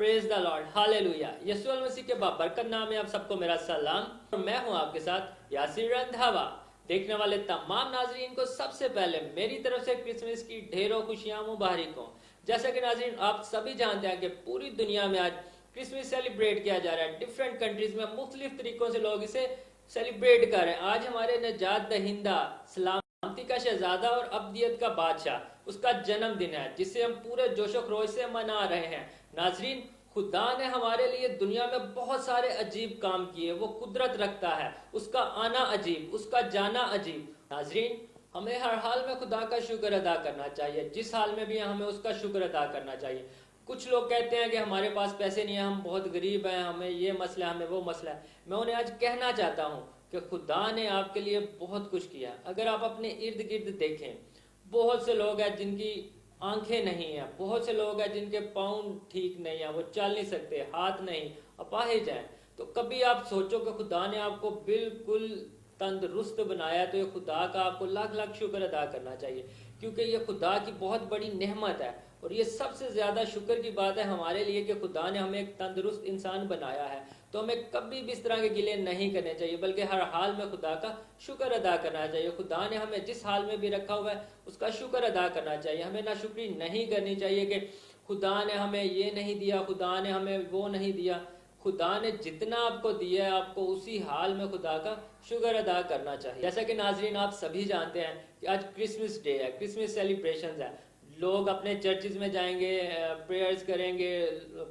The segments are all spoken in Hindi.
Praise the Lord, hallelujah. यीशु मसीह के बाबरकत नाम में आप सबको मेरा सलाम। और मैं हूं आपके साथ यासिर रंधावा। देखने वाले तमाम नाजरीन को सबसे पहले मेरी तरफ से क्रिसमस की ढेरों खुशियां मुबारक हो। जैसा कि नाजरीन आप सभी जानते हैं कि पूरी दुनिया में आज क्रिसमस सेलिब्रेट किया जा रहा है। डिफरेंट कंट्रीज में मुख्तलिफ तरीकों से लोग इसे सेलिब्रेट कर रहे हैं। आज हमारे नजात दहिंदा, सलामती का शहजादा और अब्दियत का बादशाह, उसका जन्मदिन है, जिसे हम पूरे जोशो खरोश से मना रहे हैं। नाजरीन, खुदा ने हमारे लिए दुनिया में बहुत सारे अजीब काम किए। वो कुदरत रखता है, उसका आना अजीब, उसका जाना अजीब। नाजरीन, हमें हर हाल में खुदा का शुक्र अदा करना चाहिए। जिस हाल में भी हैं, हमें उसका शुक्र अदा करना चाहिए। कुछ लोग कहते हैं कि हमारे पास पैसे नहीं है, हम बहुत गरीब हैं, हमें ये मसला है, हमें वो मसला है। मैं उन्हें आज कहना चाहता हूँ कि खुदा ने आपके लिए बहुत कुछ किया। अगर आप अपने इर्द गिर्द देखें, बहुत से लोग हैं जिनकी आंखें नहीं है, बहुत से लोग हैं जिनके पाँव ठीक नहीं है, वो चल नहीं सकते, हाथ नहीं, अपाहिज हैं। तो कभी आप सोचो कि खुदा ने आपको बिल्कुल तंदुरुस्त बनाया, तो ये खुदा का आपको लाख लाख शुक्र अदा करना चाहिए, क्योंकि ये खुदा की बहुत बड़ी नेमत है। और ये सबसे ज्यादा शुक्र की बात है हमारे लिए कि खुदा ने हमें एक तंदुरुस्त इंसान बनाया है। तो हमें कभी भी इस तरह के गिले नहीं करने चाहिए, बल्कि हर हाल में खुदा का शुक्र अदा करना चाहिए। खुदा ने हमें जिस हाल में भी रखा हुआ है उसका शुक्र अदा करना चाहिए। हमें नाशुक्री नहीं करनी चाहिए कि खुदा ने हमें ये नहीं दिया, खुदा ने हमें वो नहीं दिया। खुदा ने जितना आपको दिया है, आपको उसी हाल में खुदा का शुक्र अदा करना चाहिए। जैसा कि नाजरीन आप सभी जानते हैं कि आज क्रिसमस डे है, क्रिसमस सेलिब्रेशन है। लोग अपने चर्चिज में जाएंगे, प्रेयर्स करेंगे,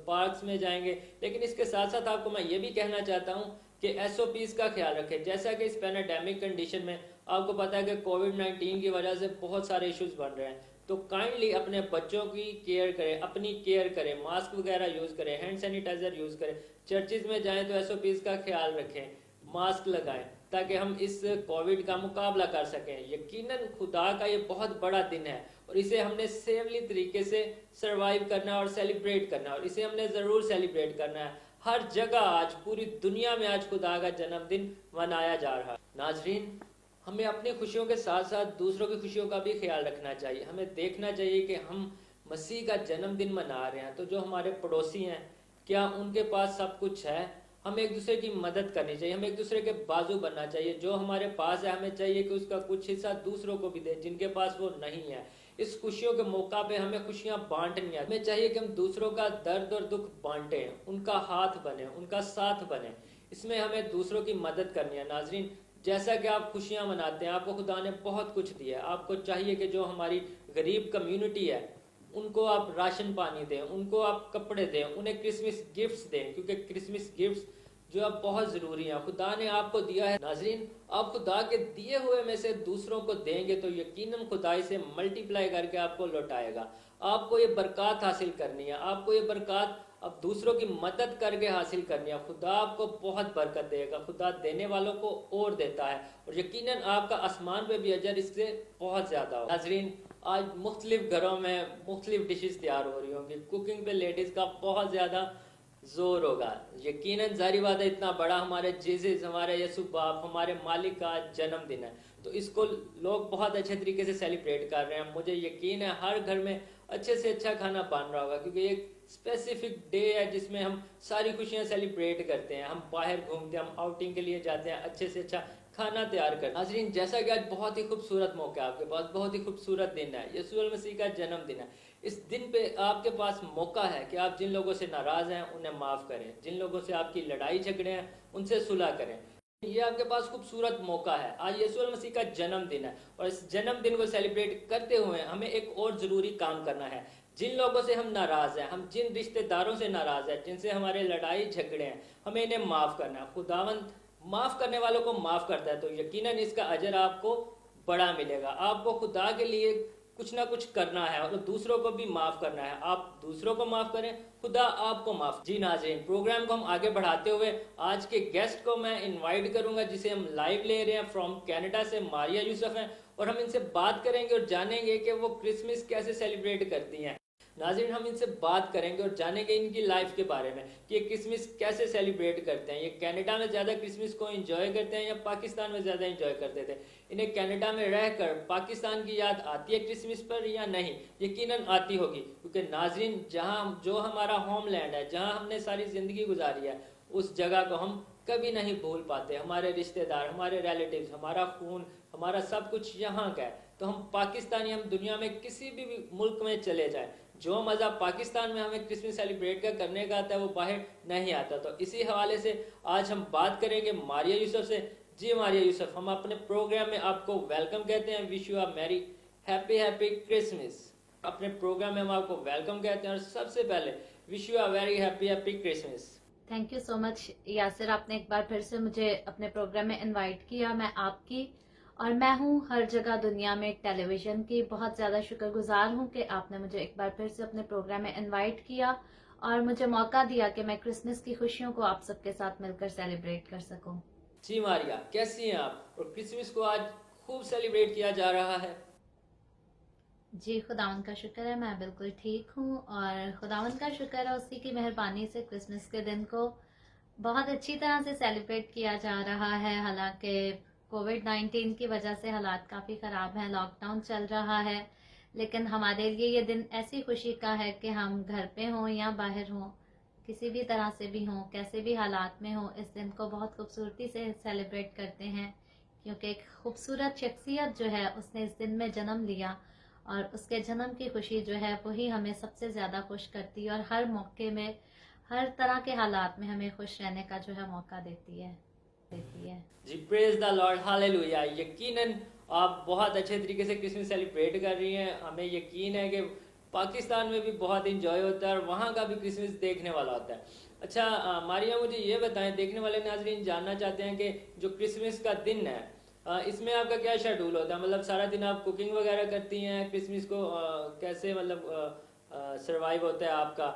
पार्क्स में जाएंगे। लेकिन इसके साथ साथ आपको मैं ये भी कहना चाहता हूँ कि एसओपीज का ख्याल रखें। जैसा कि इस पैंडेमिक कंडीशन में आपको पता है कि कोविड-19 की वजह से बहुत सारे इश्यूज बन रहे हैं। तो काइंडली अपने बच्चों की केयर करें, अपनी केयर करें, मास्क वगैरह यूज करें, हैंड सैनिटाइजर यूज करें। चर्चिज में जाएं तो एसओपीज का ख्याल रखें, मास्क लगाएं, ताकि हम इस कोविड का मुकाबला कर सकें। यकीनन खुदा का ये बहुत बड़ा दिन है और इसे हमने सेफली तरीके से सरवाइव करना है और सेलिब्रेट करना है, और इसे हमने जरूर सेलिब्रेट करना है। हर जगह आज पूरी दुनिया में आज खुदा का जन्मदिन मनाया जा रहा है। नाजरीन, हमें अपनी खुशियों के साथ साथ दूसरों की खुशियों का भी ख्याल रखना चाहिए। हमें देखना चाहिए कि हम मसीह का जन्मदिन मना रहे हैं, तो जो हमारे पड़ोसी हैं, क्या उनके पास सब कुछ है? हमें एक दूसरे की मदद करनी चाहिए, हमें एक दूसरे के बाजू बनना चाहिए। जो हमारे पास है, हमें चाहिए कि उसका कुछ हिस्सा दूसरों को भी दे जिनके पास वो नहीं है। इस खुशियों के मौका पे हमें खुशियां बांटनी है। हमें चाहिए कि हम दूसरों का दर्द और दुख बांटें, उनका हाथ बने, उनका साथ बने। इसमें हमें दूसरों की मदद करनी है। नाजरीन, जैसा कि आप खुशियां मनाते हैं, आपको खुदा ने बहुत कुछ दिया है। आपको चाहिए कि जो हमारी गरीब कम्युनिटी है, उनको आप राशन पानी दें, उनको आप कपड़े दें, उन्हें क्रिसमस गिफ्ट्स दें, क्योंकि क्रिसमस गिफ्ट्स जो अब बहुत जरूरी है, खुदा ने आपको दिया है। नाजरीन, आप खुदा के दिए हुए में से दूसरों को देंगे तो यकीनन खुदा इसे मल्टीप्लाई करके आपको लौटाएगा। आपको ये बरकत हासिल करनी है, आपको ये बरकत अब दूसरों की मदद करके हासिल करनी है। खुदा आपको बहुत बरकत देगा। खुदा देने वालों को और देता है, और यकीनन आपका आसमान पे भी अजर इससे बहुत ज्यादा हो। नाजरीन, आज मुख्तलिफ घरों में मुख्तलिफ डिशेस तैयार हो रही होंगी। कुकिंग पे लेडीज का बहुत ज्यादा जोर होगा। यकीनन जारी बात है, इतना बड़ा हमारे जीसस, हमारे यसु बाप, हमारे मालिक का जन्मदिन है, तो इसको लोग बहुत अच्छे तरीके से सेलिब्रेट कर रहे हैं। मुझे यकीन है हर घर में अच्छे से अच्छा खाना बन रहा होगा, क्योंकि एक स्पेसिफिक डे है जिसमें हम सारी खुशियां सेलिब्रेट करते हैं। हम बाहर घूमते हैं, हम आउटिंग के लिए जाते हैं, अच्छे से अच्छा खाना तैयार करते हैं। नाज़रीन, जैसा कि आज बहुत ही खूबसूरत मौका है आपके पास, बहुत ही खूबसूरत दिन है, यीशु मसीह का जन्मदिन है। इस दिन पे आपके पास मौका है कि आप जिन लोगों से नाराज हैं उन्हें माफ करें, जिन लोगों से आपकी लड़ाई झगड़े हैं उनसे सुलह करें। ये आपके पास खूबसूरत मौका है। आज यीशु मसीह का जन्मदिन है, और इस जन्मदिन को सेलिब्रेट करते हुए हमें एक और जरूरी काम करना है। जिन लोगों से हम नाराज हैं, हम जिन रिश्तेदारों से नाराज हैं, जिनसे हमारे लड़ाई झगड़े हैं, हमें इन्हें माफ करना है। खुदावंद माफ करने वालों को माफ करता है, तो यकीनन इसका अजर आपको बड़ा मिलेगा। आपको खुदा के लिए कुछ ना कुछ करना है और दूसरों को भी माफ करना है। आप दूसरों को माफ करें, खुदा आपको माफ। जी नाज़रीन, प्रोग्राम को हम आगे बढ़ाते हुए आज के गेस्ट को मैं इनवाइट करूंगा, जिसे हम लाइव ले रहे हैं फ्रॉम कनाडा से। मारिया यूसुफ हैं, और हम इनसे बात करेंगे और जानेंगे कि वो क्रिसमस कैसे सेलिब्रेट करती हैं। नाज़रीन, हम इनसे बात करेंगे और जानेंगे इनकी लाइफ के बारे में कि ये क्रिसमस कैसे सेलिब्रेट करते हैं। ये कनाडा में ज़्यादा क्रिसमस को एंजॉय करते हैं या पाकिस्तान में ज़्यादा एंजॉय करते थे। इन्हें कनाडा में रहकर पाकिस्तान की याद आती है क्रिसमस पर या नहीं? यकीनन आती होगी, क्योंकि नाज़रीन, जहाँ जो हमारा होमलैंड है, जहाँ हमने सारी ज़िंदगी गुजारी है, उस जगह को हम कभी नहीं भूल पाते। हमारे रिश्तेदार, हमारे रिलेटिव्स, हमारा खून, हमारा सब कुछ यहाँ का है। तो हम पाकिस्तानी, हम दुनिया में किसी भी मुल्क में चले जाएं, जो मज़ा पाकिस्तान में हमें क्रिसमस सेलिब्रेट का करने का आता है वो बाहर नहीं आता। तो इसी हवाले से आज हम बात करेंगे मारिया यूसुफ से। जी मारिया यूसुफ, हम अपने प्रोग्राम में आपको वेलकम कहते हैं। Wish you a merry happy Christmas. अपने प्रोग्राम में हम आपको वेलकम कहते हैं और सबसे पहले wish you a very happy Christmas. Thank you so much Yasir, आपने एक बार फिर से मुझे अपने प्रोग्राम में इनवाइट किया। मैं आपकी और मैं हूँ हर जगह दुनिया में टेलीविज़न की बहुत ज़्यादा शुक्रगुजार हूँ कि आपने मुझे एक बार फिर से अपने प्रोग्राम में इनवाइट किया और मुझे मौका दिया कि मैं क्रिसमस की खुशियों को आप सबके साथ मिलकर सेलिब्रेट कर सकूँ। जी मारिया, कैसी हैं आप? और क्रिसमस को आज खूब सेलिब्रेट किया जा रहा है। जी, खुदावंद का शुक्र है, मैं बिल्कुल ठीक हूँ और खुदावंद का शुक्र है उसी की मेहरबानी से क्रिसमस के दिन को बहुत अच्छी तरह से सेलिब्रेट किया जा रहा है। हालांकि कोविड-19 की वजह से हालात काफ़ी ख़राब हैं, लॉकडाउन चल रहा है, लेकिन हमारे लिए ये दिन ऐसी खुशी का है कि हम घर पे हों या बाहर हों, किसी भी तरह से भी हों, कैसे भी हालात में हों, इस दिन को बहुत खूबसूरती से सेलिब्रेट करते हैं, क्योंकि एक खूबसूरत शख्सियत जो है उसने इस दिन में जन्म लिया और उसके जन्म की खुशी जो है वही हमें सबसे ज़्यादा खुश करती है और हर मौके में, हर तरह के हालात में हमें खुश रहने का जो है मौका देती है। जी, प्रेज द लॉर्ड, हालेलुया। यकीनन आप बहुत अच्छे तरीके से क्रिसमस सेलिब्रेट कर रही हैं। हमें यकीन है कि पाकिस्तान में भी बहुत इंजॉय होता है और वहाँ का भी क्रिसमस देखने वाला होता है। अच्छा मारिया, मुझे ये बताएं, देखने वाले नाजरीन जानना चाहते हैं कि जो क्रिसमस का दिन है, इसमें आपका क्या शेड्यूल होता है? मतलब सारा दिन आप कुकिंग वगैरह करती हैं? क्रिसमस को कैसे मतलब सरवाइव होता है आपका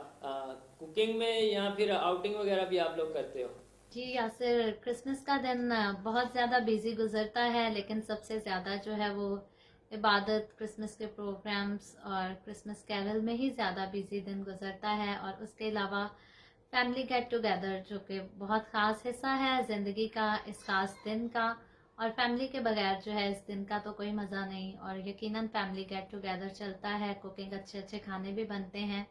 कुकिंग में, या फिर आउटिंग वगैरह भी आप लोग करते हो? जी यासिर, क्रिसमस का दिन बहुत ज़्यादा बिजी गुजरता है, लेकिन सबसे ज़्यादा जो है वो इबादत, क्रिसमस के प्रोग्राम्स और क्रिसमस कैरल में ही ज़्यादा बिजी दिन गुजरता है। और उसके अलावा फैमिली गेट टुगेदर, जो कि बहुत ख़ास हिस्सा है ज़िंदगी का, इस ख़ास दिन का। और फैमिली के बगैर जो है इस दिन का तो कोई मज़ा नहीं। और यकीनन फैमिली गेट टुगेदर चलता है, कुकिंग, अच्छे अच्छे खाने भी बनते हैं।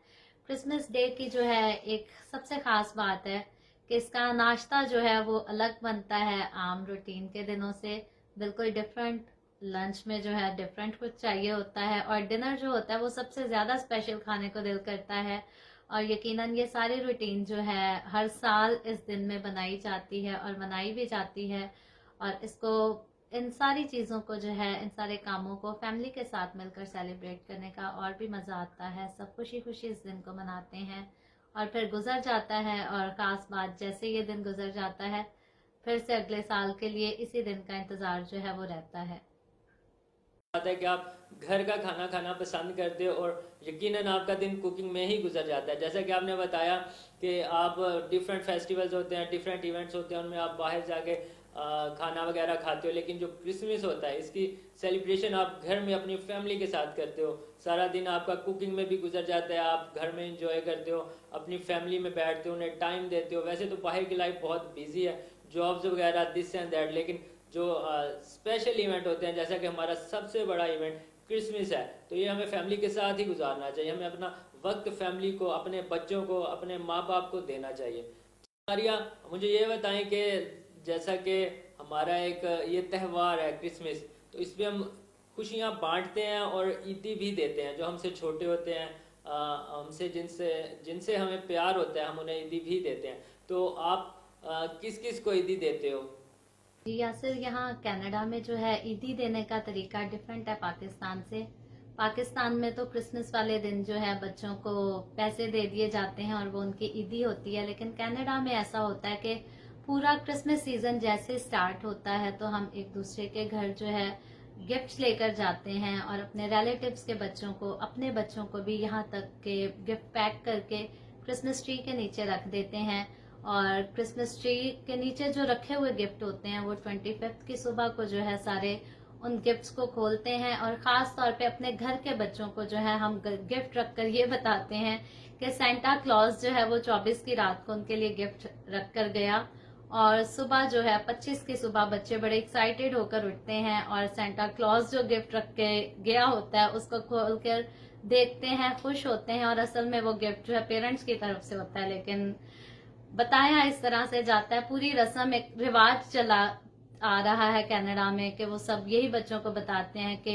क्रिसमस डे की जो है एक सबसे ख़ास बात है कि इसका नाश्ता जो है वो अलग बनता है आम रूटीन के दिनों से, बिल्कुल डिफरेंट। लंच में जो है डिफरेंट कुछ चाहिए होता है और डिनर जो होता है वो सबसे ज़्यादा स्पेशल खाने को दिल करता है। और यकीनन ये सारी रूटीन जो है हर साल इस दिन में बनाई जाती है और मनाई भी जाती है। और इसको, इन सारी चीज़ों को जो है, इन सारे कामों को फैमिली के साथ मिलकर सेलिब्रेट करने का और भी मज़ा आता है। सब खुशी खुशी इस दिन को मनाते हैं और फिर गुजर जाता है। और ख़ास बात, जैसे ये दिन गुजर जाता है फिर से अगले साल के लिए इसी दिन का इंतज़ार जो है वो रहता है। बात है कि आप घर का खाना खाना पसंद करते हो और यकीनन आपका दिन कुकिंग में ही गुजर जाता है। जैसा कि आपने बताया कि आप डिफरेंट फेस्टिवल्स होते हैं, डिफरेंट इवेंट्स होते हैं, उनमें आप बाहर जाके खाना वगैरह खाते हो, लेकिन जो क्रिसमस होता है इसकी सेलिब्रेशन आप घर में अपनी फैमिली के साथ करते हो। सारा दिन आपका कुकिंग में भी गुजर जाता है, आप घर में इंजॉय करते हो, अपनी फैमिली में बैठते हो, उन्हें टाइम देते हो। वैसे तो बाहर की लाइफ बहुत बिजी है, जॉब्स वगैरह, दिस एंड दैट, लेकिन जो स्पेशल इवेंट होते हैं, जैसा कि हमारा सबसे बड़ा इवेंट क्रिसमस है, तो ये हमें फैमिली के साथ ही गुजारना चाहिए। हमें अपना वक्त फैमिली को, अपने बच्चों को, अपने माँ बाप को देना चाहिए। मारिया, मुझे ये बताएं कि जैसा कि हमारा एक ये त्यौहार है क्रिसमस, तो इसमें हम खुशियाँ बांटते हैं और ईदी भी देते हैं। जो हमसे छोटे होते हैं, हमसे जिनसे जिनसे हमें प्यार होता है, हम उन्हें ईदी भी देते हैं। तो आप किस किस को ईदी देते हो? जी यासिर, यहाँ कनाडा में जो है ईदी देने का तरीका डिफरेंट है पाकिस्तान से। पाकिस्तान में तो क्रिसमस वाले दिन जो है बच्चों को पैसे दे दिए जाते हैं और वो उनकी ईदी होती है, लेकिन कनाडा में ऐसा होता है कि पूरा क्रिसमस सीजन जैसे स्टार्ट होता है तो हम एक दूसरे के घर जो है गिफ्ट्स लेकर जाते हैं और अपने रिलेटिव्स के बच्चों को, अपने बच्चों को भी यहाँ तक के गिफ्ट पैक करके क्रिसमस ट्री के नीचे रख देते हैं। और क्रिसमस ट्री के नीचे जो रखे हुए गिफ्ट होते हैं वो 25th की सुबह को जो है सारे उन गिफ्ट्स को खोलते हैं और ख़ास तौर पे अपने घर के बच्चों को जो है हम गिफ्ट रखकर ये बताते हैं कि सेंटा क्लॉज जो है वो 24 की रात को उनके लिए गिफ्ट रख कर गया। और सुबह जो है 25 की सुबह बच्चे बड़े एक्साइटेड होकर उठते हैं और सेंटा क्लॉज जो गिफ्ट रख के गया होता है उसको खोल कर देखते हैं, खुश होते हैं। और असल में वो गिफ्ट जो है पेरेंट्स की तरफ से होता है, लेकिन बताया इस तरह से जाता है। पूरी रस्म एक रिवाज चला आ रहा है कनाडा में कि वो सब यही बच्चों को बताते हैं कि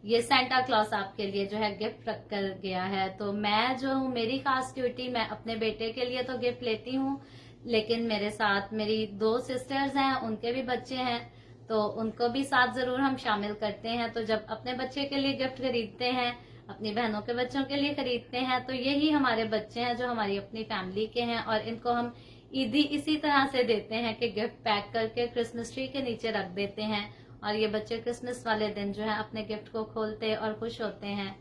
ये सेंटा क्लॉज आपके लिए जो है गिफ्ट रख कर गया है। तो मैं जो हूँ, मेरी खास ड्यूटी, मैं अपने बेटे के लिए तो गिफ्ट लेती हूँ, लेकिन मेरे साथ मेरी 2 सिस्टर्स हैं, उनके भी बच्चे हैं, तो उनको भी साथ जरूर हम शामिल करते हैं। तो जब अपने बच्चे के लिए गिफ्ट खरीदते हैं, अपनी बहनों के बच्चों के लिए खरीदते हैं, तो यही हमारे बच्चे हैं जो हमारी अपनी फैमिली के हैं और इनको हम ईदी इसी तरह से देते हैं कि गिफ्ट पैक करके क्रिसमस ट्री के नीचे रख देते हैं और ये बच्चे क्रिसमस वाले दिन जो है अपने गिफ्ट को खोलते और खुश होते हैं।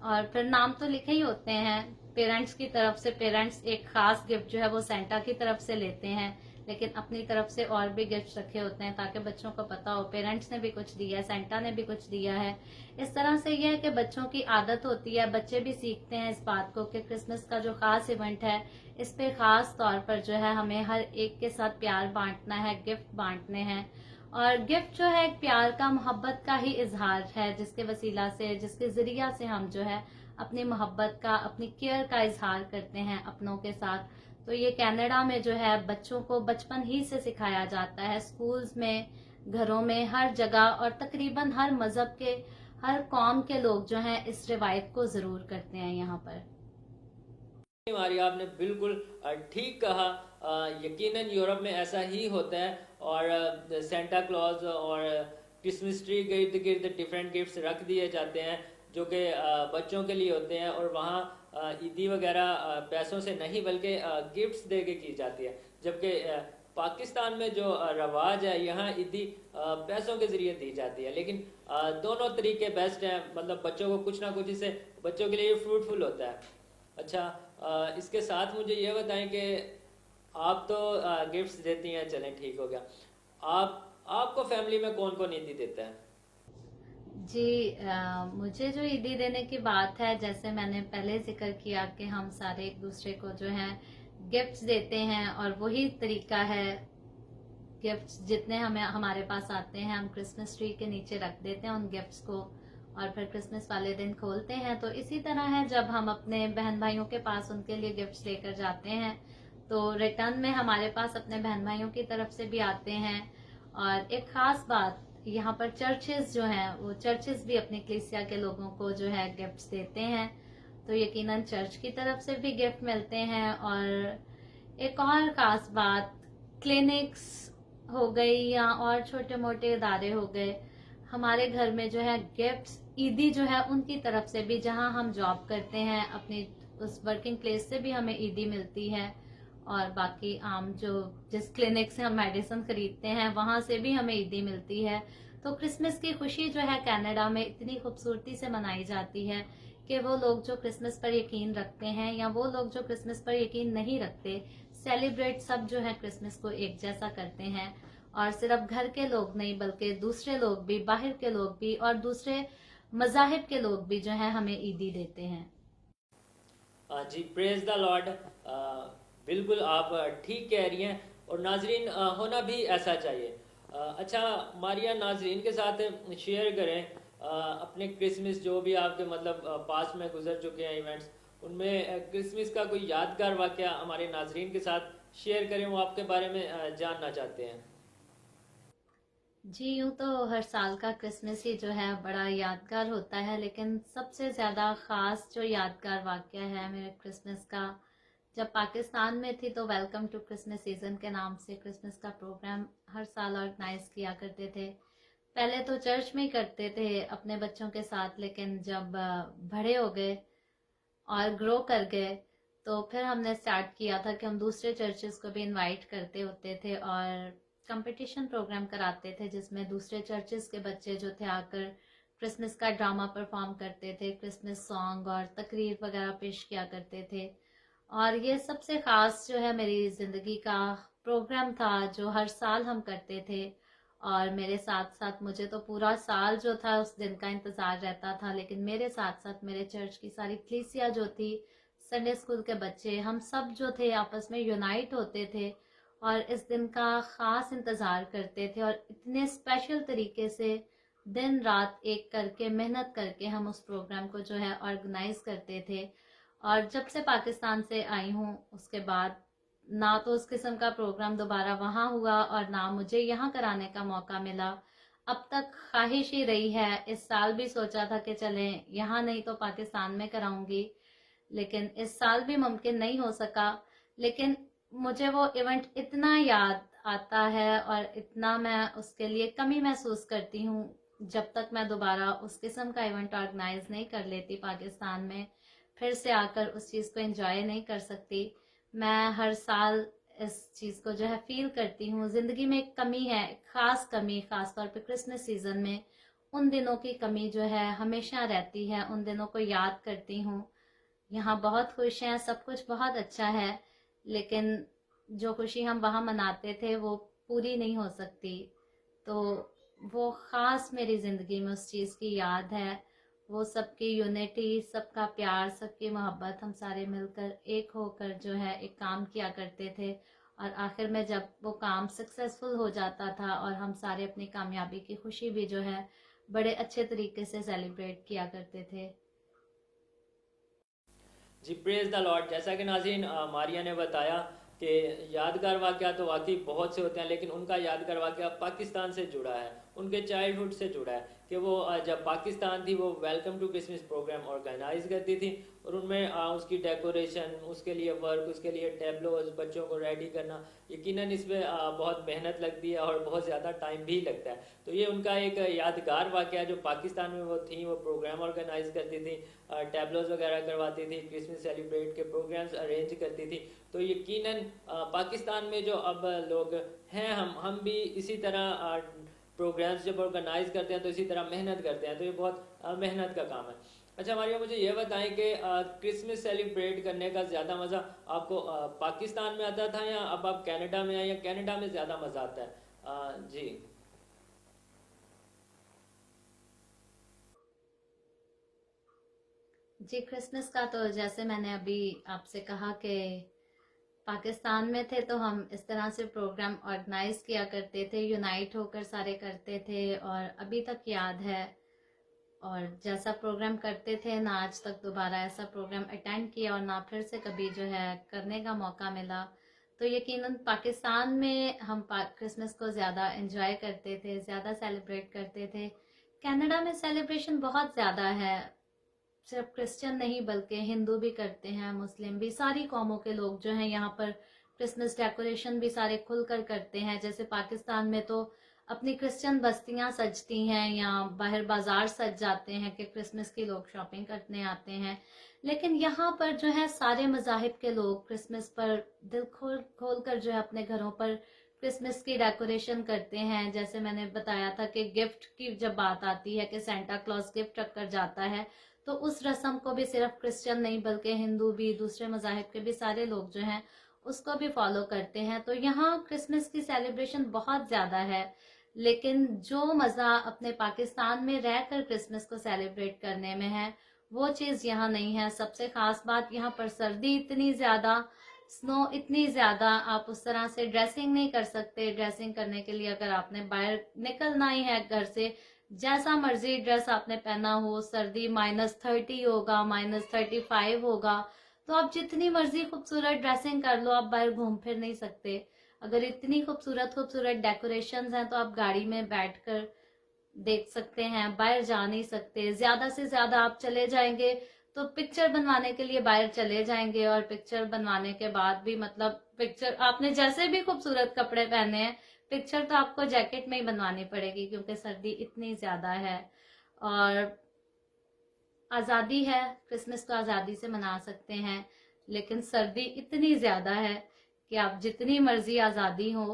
और फिर नाम तो लिखे ही होते हैं पेरेंट्स की तरफ से। पेरेंट्स एक खास गिफ्ट जो है वो सेंटा की तरफ से लेते हैं, लेकिन अपनी तरफ से और भी गिफ्ट रखे होते हैं ताकि बच्चों को पता हो पेरेंट्स ने भी कुछ दिया है, सेंटा ने भी कुछ दिया है। इस तरह से यह है कि बच्चों की आदत होती है, बच्चे भी सीखते हैं इस बात को कि क्रिसमस का जो खास इवेंट है इस पे खास तौर पर जो है हमें हर एक के साथ प्यार बांटना है, गिफ्ट बांटने हैं। और गिफ्ट जो है एक प्यार का, मोहब्बत का ही इजहार है, जिसके वसीला से, जिसके जरिया से हम जो है अपनी मोहब्बत का, अपनी केयर का इजहार करते हैं अपनों के साथ। तो ये कनाडा में जो है बच्चों को बचपन ही से सिखाया जाता है, स्कूल्स में, घरों में, हर जगह। और तकरीबन हर मजहब के, हर कौम के लोग जो हैं इस रिवायत को जरूर करते हैं यहाँ पर। मारी, आपने बिल्कुल ठीक कहा। यकीनन यूरोप में ऐसा ही होता है और सेंटा क्लॉज और क्रिसमस ट्री के इर्द गिर्द डिफरेंट गिफ्ट्स रख दिए जाते हैं जो कि बच्चों के लिए होते हैं। और वहाँ ईदी वगैरह पैसों से नहीं बल्कि गिफ्ट्स दे के की जाती है, जबकि पाकिस्तान में जो रवाज है यहाँ ईदी पैसों के जरिए दी जाती है। लेकिन दोनों तरीके बेस्ट हैं, मतलब बच्चों को कुछ ना कुछ इससे बच्चों के लिए फ्रूटफुल होता है। अच्छा, इसके साथ मुझे ये बताएं कि आप तो गिफ्ट्स देती हैं, चलें ठीक हो गया। आपको फैमिली में कौन कौन ईदी देता है? जी, मुझे जो ईदी देने की बात है, जैसे मैंने पहले जिक्र किया कि हम सारे एक दूसरे को जो है गिफ्ट्स देते हैं और वही तरीका है। गिफ्ट्स जितने हमें हमारे पास आते हैं हम क्रिसमस ट्री के नीचे रख देते हैं उन गिफ्ट्स को और फिर क्रिसमस वाले दिन खोलते हैं। तो इसी तरह है जब हम अपने बहन भाइयों के पास उनके लिए गिफ्ट्स लेकर जाते हैं तो रिटर्न में हमारे पास अपने बहन भाइयों की तरफ से भी आते हैं। और एक खास बात, यहाँ पर चर्चेस जो हैं वो चर्चेस भी अपने कलीसिया के लोगों को जो है गिफ्ट्स देते हैं, तो यकीनन चर्च की तरफ से भी गिफ्ट मिलते हैं। और एक और खास बात, क्लिनिक्स हो गई या और छोटे मोटे इदारे हो गए, हमारे घर में जो है गिफ्ट्स ईदी जो है उनकी तरफ से भी, जहां हम जॉब करते हैं अपनी उस वर्किंग प्लेस से भी हमें ईदी मिलती है। और बाकी आम जो जिस क्लिनिक से हम मेडिसिन खरीदते हैं वहां से भी हमें ईदी मिलती है। तो क्रिसमस की खुशी जो है कनाडा में इतनी खूबसूरती से मनाई जाती है कि वो लोग जो क्रिसमस पर यकीन रखते हैं या वो लोग जो क्रिसमस पर यकीन नहीं रखते, सेलिब्रेट सब जो है क्रिसमस को एक जैसा करते हैं। और सिर्फ घर के लोग नहीं बल्कि दूसरे लोग भी, बाहर के लोग भी और दूसरे मजाहिब के लोग भी जो है हमें ईदी देते हैं। जी, प्रेज द लॉर्ड। बिल्कुल आप ठीक कह रही हैं और नाजरीन होना भी ऐसा चाहिए। अच्छा मारिया, नाजरीन के साथ शेयर करें अपने क्रिसमस जो भी आपके मतलब पास में गुजर चुके हैं इवेंट्स, उनमें क्रिसमस का कोई यादगार वाकया हमारे नाजरीन के साथ शेयर करें, वो आपके बारे में जानना चाहते हैं। जी, यूं तो हर साल का क्रिसमस ही जो है बड़ा यादगार होता है, लेकिन सबसे ज़्यादा ख़ास जो यादगार वाक़या है मेरे क्रिसमस का, जब पाकिस्तान में थी तो वेलकम टू क्रिसमस सीज़न के नाम से क्रिसमस का प्रोग्राम हर साल ऑर्गेनाइज किया करते थे। पहले तो चर्च में ही करते थे अपने बच्चों के साथ, लेकिन जब बड़े हो गए और ग्रो कर गए तो फिर हमने स्टार्ट किया था कि हम दूसरे चर्चेस को भी इनवाइट करते होते थे और कंपटीशन प्रोग्राम कराते थे जिसमें दूसरे चर्चेस के बच्चे जो थे आकर क्रिसमस का ड्रामा परफॉर्म करते थे, क्रिसमस सॉन्ग और तकरीर वगैरह पेश किया करते थे। और ये सबसे ख़ास जो है मेरी ज़िंदगी का प्रोग्राम था जो हर साल हम करते थे। और मेरे साथ साथ मुझे तो पूरा साल जो था उस दिन का इंतज़ार रहता था, लेकिन मेरे साथ साथ मेरे चर्च की सारी कलीसिया जो थी, संडे स्कूल के बच्चे, हम सब जो थे आपस में यूनाइट होते थे और इस दिन का ख़ास इंतज़ार करते थे और इतने स्पेशल तरीके से दिन रात एक करके मेहनत करके हम उस प्रोग्राम को जो है ऑर्गेनाइज करते थे। और जब से पाकिस्तान से आई हूँ उसके बाद ना तो उस किस्म का प्रोग्राम दोबारा वहाँ हुआ और ना मुझे यहाँ कराने का मौका मिला। अब तक ख्वाहिश ही रही है, इस साल भी सोचा था कि चलें यहाँ नहीं तो पाकिस्तान में कराऊंगी, लेकिन इस साल भी मुमकिन नहीं हो सका। लेकिन मुझे वो इवेंट इतना याद आता है और इतना मैं उसके लिए कमी महसूस करती हूँ, जब तक मैं दोबारा उस किस्म का इवेंट ऑर्गेनाइज नहीं कर लेती पाकिस्तान में, फिर से आकर उस चीज़ को एंजॉय नहीं कर सकती। मैं हर साल इस चीज़ को जो है फील करती हूँ। ज़िंदगी में एक कमी है, ख़ास कमी, ख़ास तौर पे क्रिसमस सीज़न में उन दिनों की कमी जो है हमेशा रहती है, उन दिनों को याद करती हूँ। यहाँ बहुत खुश हैं, सब कुछ बहुत अच्छा है, लेकिन जो खुशी हम वहाँ मनाते थे वो पूरी नहीं हो सकती। तो वो ख़ास मेरी ज़िंदगी में उस चीज़ की याद है, वो सबकी यूनिटी, सबका प्यार, सबकी मोहब्बत, हम सारे मिलकर एक होकर जो है एक काम किया करते थे और आखिर में जब वो काम सक्सेसफुल हो जाता था और हम सारे अपनी कामयाबी की खुशी भी जो है बड़े अच्छे तरीके से सेलिब्रेट किया करते थे। जी प्रेज द लॉर्ड। जैसा कि नाज़रीन मारिया ने बताया कि यादगार वाक़या तो वाकई बहुत से होते हैं, लेकिन उनका यादगार वाक़या पाकिस्तान से जुड़ा है, उनके चाइल्डहुड से जुड़ा है कि वो जब पाकिस्तान थी वो welcome to Christmas program organise करती थी और उनमें उसकी डेकोरेशन, उसके लिए वर्क, उसके लिए टेबलोज, बच्चों को रेडी करना, यकीनन इसमें बहुत मेहनत लगती है और बहुत ज़्यादा टाइम भी लगता है। तो ये उनका एक यादगार वाक़या जो पाकिस्तान में वो थी, वो प्रोग्राम ऑर्गेनाइज करती थी, टेबलोज वगैरह करवाती थी, क्रिसमस सेलिब्रेट के प्रोग्राम्स अरेंज करती थी। तो यकीनन पाकिस्तान में जो अब लोग हैं, हम भी इसी तरह प्रोग्राम्स जब ऑर्गेनाइज करते हैं तो इसी तरह मेहनत करते हैं, तो ये बहुत मेहनत का काम है। अच्छा मारिया, मुझे ये बताएं कि क्रिसमस सेलिब्रेट करने का ज़्यादा मज़ा आपको पाकिस्तान में आता था या अब आप कनाडा में हैं, या कनाडा में ज़्यादा मज़ा आता है? जी जी, क्रिसमस का तो जैसे मैंने अभी आपसे कहा कि पाकिस्तान में थे तो हम इस तरह से प्रोग्राम ऑर्गेनाइज किया करते थे, यूनाइट होकर सारे करते थे और अभी तक याद है। और जैसा प्रोग्राम करते थे ना आज तक दोबारा ऐसा प्रोग्राम अटेंड किया और ना फिर से कभी जो है करने का मौका मिला। तो यकीनन पाकिस्तान में हम क्रिसमस को ज़्यादा एंजॉय करते थे, ज़्यादा सेलिब्रेट करते थे। कनाडा में सेलिब्रेशन बहुत ज़्यादा है, सिर्फ क्रिश्चियन नहीं बल्कि हिंदू भी करते हैं, मुस्लिम भी, सारी कौमों के लोग जो हैं यहाँ पर क्रिसमस डेकोरेशन भी सारे खुलकर करते हैं। जैसे पाकिस्तान में तो अपनी क्रिश्चियन बस्तियां सजती हैं या बाहर बाजार सज जाते हैं कि क्रिसमस की लोग शॉपिंग करने आते हैं, लेकिन यहाँ पर जो है सारे मज़ाहिब के लोग क्रिसमस पर दिल खोल खोल कर जो है अपने घरों पर क्रिसमस की डेकोरेशन करते हैं। जैसे मैंने बताया था कि गिफ्ट की जब बात आती है कि सेंटा क्लॉज गिफ्ट रखकर जाता है, तो उस रस्म को भी सिर्फ क्रिश्चियन नहीं बल्कि हिंदू भी, दूसरे मज़ाहिब के भी सारे लोग जो हैं उसको भी फॉलो करते हैं। तो यहाँ क्रिसमस की सेलिब्रेशन बहुत ज़्यादा है, लेकिन जो मज़ा अपने पाकिस्तान में रहकर क्रिसमस को सेलिब्रेट करने में है वो चीज़ यहाँ नहीं है। सबसे ख़ास बात, यहाँ पर सर्दी इतनी ज़्यादा, स्नो इतनी ज़्यादा, आप उस तरह से ड्रेसिंग नहीं कर सकते। ड्रेसिंग करने के लिए अगर आपने बाहर निकलना ही है घर से, जैसा मर्जी ड्रेस आपने पहना हो, सर्दी -30 होगा, -35 होगा, तो आप जितनी मर्जी खूबसूरत ड्रेसिंग कर लो, आप बाहर घूम फिर नहीं सकते। अगर इतनी खूबसूरत खूबसूरत डेकोरेशंस हैं तो आप गाड़ी में बैठकर देख सकते हैं, बाहर जा नहीं सकते। ज्यादा से ज्यादा आप चले जाएंगे तो पिक्चर बनवाने के लिए बाहर चले जाएंगे, और पिक्चर बनवाने के बाद भी मतलब पिक्चर आपने जैसे भी खूबसूरत कपड़े पहने हैं, पिक्चर तो आपको जैकेट में ही बनवानी पड़ेगी क्योंकि सर्दी इतनी ज्यादा है। और आज़ादी है, क्रिसमस को आज़ादी से मना सकते हैं, लेकिन सर्दी इतनी ज़्यादा है कि आप जितनी मर्जी आज़ादी हो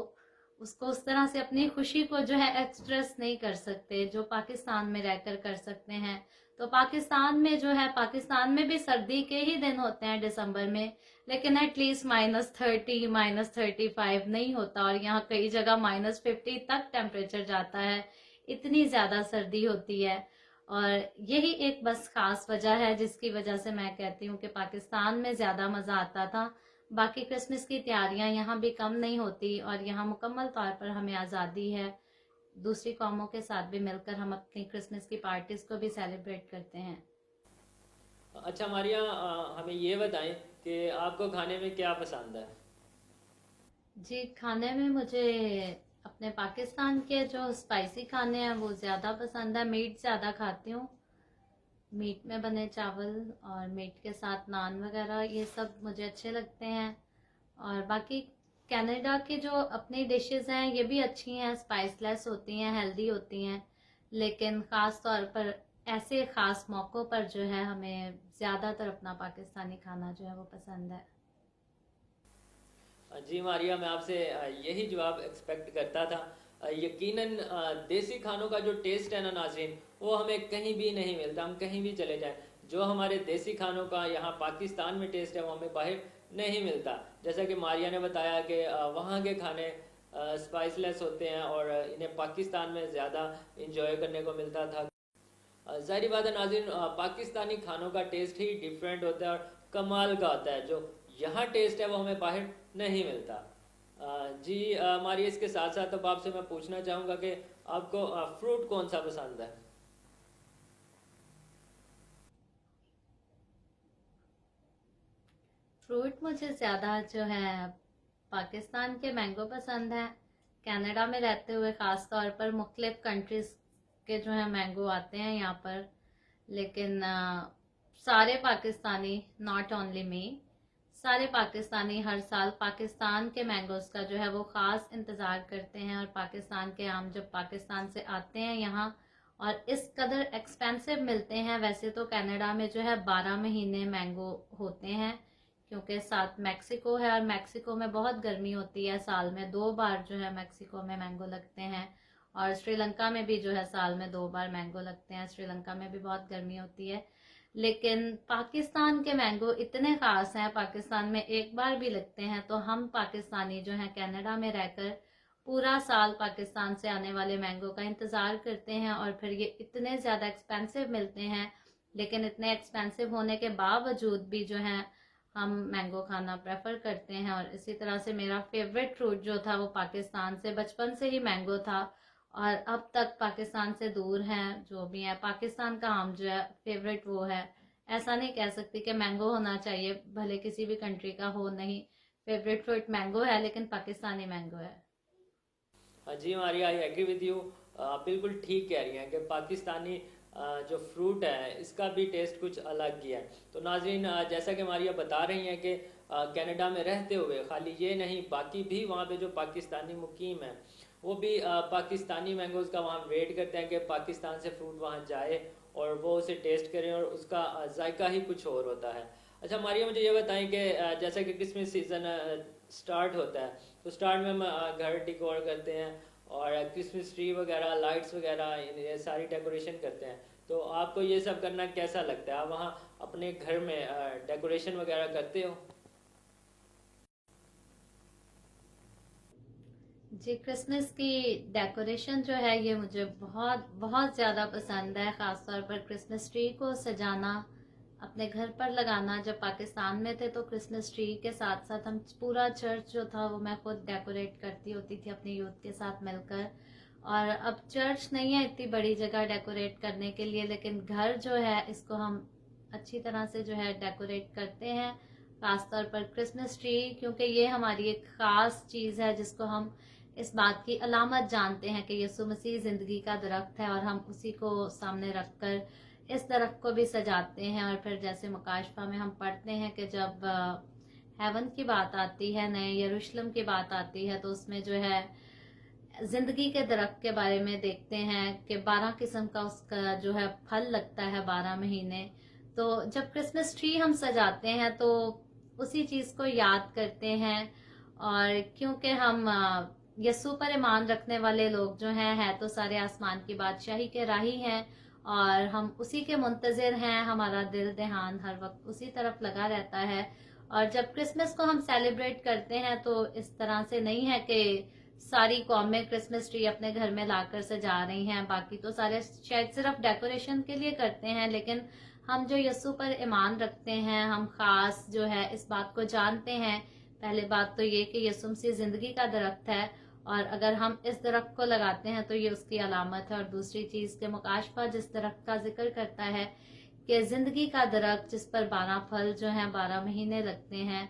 उसको उस तरह से अपनी खुशी को जो है एक्सप्रेस नहीं कर सकते जो पाकिस्तान में रहकर कर सकते हैं। तो पाकिस्तान में जो है, पाकिस्तान में भी सर्दी के ही दिन होते हैं दिसंबर में, लेकिन एटलीस्ट -30 -35 नहीं होता, और यहाँ कई जगह -50 तक टेम्परेचर जाता है, इतनी ज्यादा सर्दी होती है। और यही एक बस खास वजह है जिसकी वजह से मैं कहती हूँ कि पाकिस्तान में ज्यादा मजा आता था। बाकी क्रिसमस की तैयारियां यहाँ भी कम नहीं होती, और यहाँ मुकम्मल तौर पर हमें आज़ादी है। दूसरी कौमों के साथ भी मिलकर हम अपनी क्रिसमस की पार्टीज को भी सेलिब्रेट करते हैं। अच्छा मारिया, हमें ये बताएं कि आपको खाने में क्या पसंद है? जी, खाने में मुझे अपने पाकिस्तान के जो स्पाइसी खाने हैं वो ज़्यादा पसंद है। मीट ज़्यादा खाती हूँ, मीट में बने चावल और मीट के साथ नान वगैरह, ये सब मुझे अच्छे लगते हैं। और बाकी कनाडा की जो अपनी डिशेस हैं ये भी अच्छी हैं, स्पाइसलेस होती हैं, हेल्दी होती हैं, लेकिन ख़ास तौर पर ऐसे ख़ास मौक़ों पर जो है हमें ज़्यादातर अपना पाकिस्तानी खाना जो है वो पसंद है। जी मारिया, मैं आपसे यही जवाब एक्सपेक्ट करता था। यकीनन देसी खानों का जो टेस्ट है ना नाज़रीन, वो हमें कहीं भी नहीं मिलता। हम कहीं भी चले जाएं, जो हमारे देसी खानों का यहाँ पाकिस्तान में टेस्ट है वो हमें बाहर नहीं मिलता। जैसा कि मारिया ने बताया कि वहाँ के खाने स्पाइसलेस होते हैं और इन्हें पाकिस्तान में ज़्यादा इंजॉय करने को मिलता था। ज़ाहिर बात है नाज़रीन, पाकिस्तानी खानों का टेस्ट ही डिफरेंट होता है और कमाल का होता है। जो यहाँ टेस्ट है वो हमें बाहर नहीं मिलता। जी मारिया, इसके साथ साथ अब आपसे मैं पूछना चाहूँगा कि आपको फ्रूट कौन सा पसंद है? फ्रूट मुझे ज़्यादा जो है पाकिस्तान के मैंगो पसंद है। कनाडा में रहते हुए ख़ास तौर पर मुख्तलिफ कंट्रीज़ के जो है मैंगो आते हैं यहाँ पर, लेकिन सारे पाकिस्तानी, नॉट ओनली मी, सारे पाकिस्तानी हर साल पाकिस्तान के मैंगोज़ का जो है वो ख़ास इंतज़ार करते हैं। और पाकिस्तान के आम जब पाकिस्तान से आते हैं यहाँ और इस कदर एक्सपेंसिव मिलते हैं, वैसे तो कनाडा में जो है 12 महीने मैंगो होते हैं, क्योंकि साथ मैक्सिको है और मैक्सिको में बहुत गर्मी होती है, साल में 2 बार जो है मैक्सिको में मैंगो लगते हैं। और श्रीलंका में भी जो है साल में 2 बार मैंगो लगते हैं, श्रीलंका में भी बहुत गर्मी होती है। लेकिन पाकिस्तान के मैंगो इतने खास हैं, पाकिस्तान में एक बार भी लगते हैं, तो हम पाकिस्तानी जो हैं कनाडा में रहकर पूरा साल पाकिस्तान से आने वाले मैंगो का इंतज़ार करते हैं। और फिर ये इतने ज़्यादा एक्सपेंसिव मिलते हैं, लेकिन इतने एक्सपेंसिव होने के बावजूद भी जो है हम मैंगो खाना प्रेफर करते हैं। और इसी तरह से मेरा फेवरेट फ्रूट जो था वो पाकिस्तान से बचपन से ही मैंगो था, और अब तक पाकिस्तान से दूर हैं जो भी है, पाकिस्तान का आम जो है फेवरेट वो है। ऐसा नहीं कह सकती कि मैंगो होना चाहिए, भले किसी भी कंट्री का हो, नहीं, फेवरेट फ्रूट मैंगो है, लेकिन पाकिस्तानी मैंगो है। जी Maria, I agree with you. आप बिल्कुल ठीक कह रही हैं कि पाकिस्तानी जो फ्रूट है इसका भी टेस्ट कुछ अलग ही है। तो नाज़रीन, जैसा कि मारिया बता रही हैं कि कनाडा में रहते हुए खाली ये नहीं, बाकी भी वहाँ पे जो पाकिस्तानी मुकीम है वो भी पाकिस्तानी मैंगोज़ का वहाँ वेट करते हैं कि पाकिस्तान से फ्रूट वहाँ जाए और वो उसे टेस्ट करें, और उसका जायका ही कुछ और होता है। अच्छा मारिया, मुझे ये बताएं कि जैसा कि क्रिसमस सीज़न स्टार्ट होता है, तो स्टार्ट में हम घर डिकोर करते हैं और क्रिसमस ट्री वगैरह, लाइट्स वगैरह, ये सारी डेकोरेशन करते हैं। तो आपको ये सब करना कैसा लगता है? आप वहाँ अपने घर में डेकोरेशन वगैरह करते हो? जी, क्रिसमस की डेकोरेशन जो है ये मुझे बहुत बहुत ज़्यादा पसंद है, ख़ासतौर पर क्रिसमस ट्री को सजाना, अपने घर पर लगाना। जब पाकिस्तान में थे तो क्रिसमस ट्री के साथ साथ हम पूरा चर्च जो था वो मैं खुद डेकोरेट करती होती थी अपनी यूथ के साथ मिलकर। और अब चर्च नहीं है इतनी बड़ी जगह डेकोरेट करने के लिए, लेकिन घर जो है इसको हम अच्छी तरह से जो है डेकोरेट करते हैं, खासतौर पर क्रिसमस ट्री, क्योंकि ये हमारी एक ख़ास चीज़ है जिसको हम इस बात की अलामत जानते हैं कि यीशु मसीह ज़िंदगी का दरख्त है, और हम उसी को सामने रखकर इस दरख्त को भी सजाते हैं। और फिर जैसे मुकाशफा में हम पढ़ते हैं कि जब हेवन की बात आती है, नए यरूशलेम की बात आती है, तो उसमें जो है जिंदगी के दरख्त के बारे में देखते हैं कि 12 किस्म का उसका जो है फल लगता है 12 महीने। तो जब क्रिसमस ट्री हम सजाते हैं तो उसी चीज़ को याद करते हैं। और क्योंकि हम यस्सु पर ईमान रखने वाले लोग जो हैं है तो सारे आसमान की बादशाही के राही हैं और हम उसी के मुंतजिर हैं। हमारा दिल ध्यान हर वक्त उसी तरफ लगा रहता है। और जब क्रिसमस को हम सेलिब्रेट करते हैं तो इस तरह से नहीं है कि सारी कौमें क्रिसमस ट्री अपने घर में लाकर सजा रही हैं, बाकी तो सारे शायद सिर्फ डेकोरेशन के लिए करते हैं, लेकिन हम जो यस्सु पर ईमान रखते हैं हम खास जो है इस बात को जानते हैं। पहले बात तो ये कि यस्सु मसीह जिंदगी का दरख्त है और अगर हम इस दरख्त को लगाते हैं तो ये उसकी अलामत है। और दूसरी चीज के मुकाशफा जिस दरख्त का जिक्र करता है कि जिंदगी का दरख्त जिस पर 12 फल जो हैं 12 महीने लगते हैं,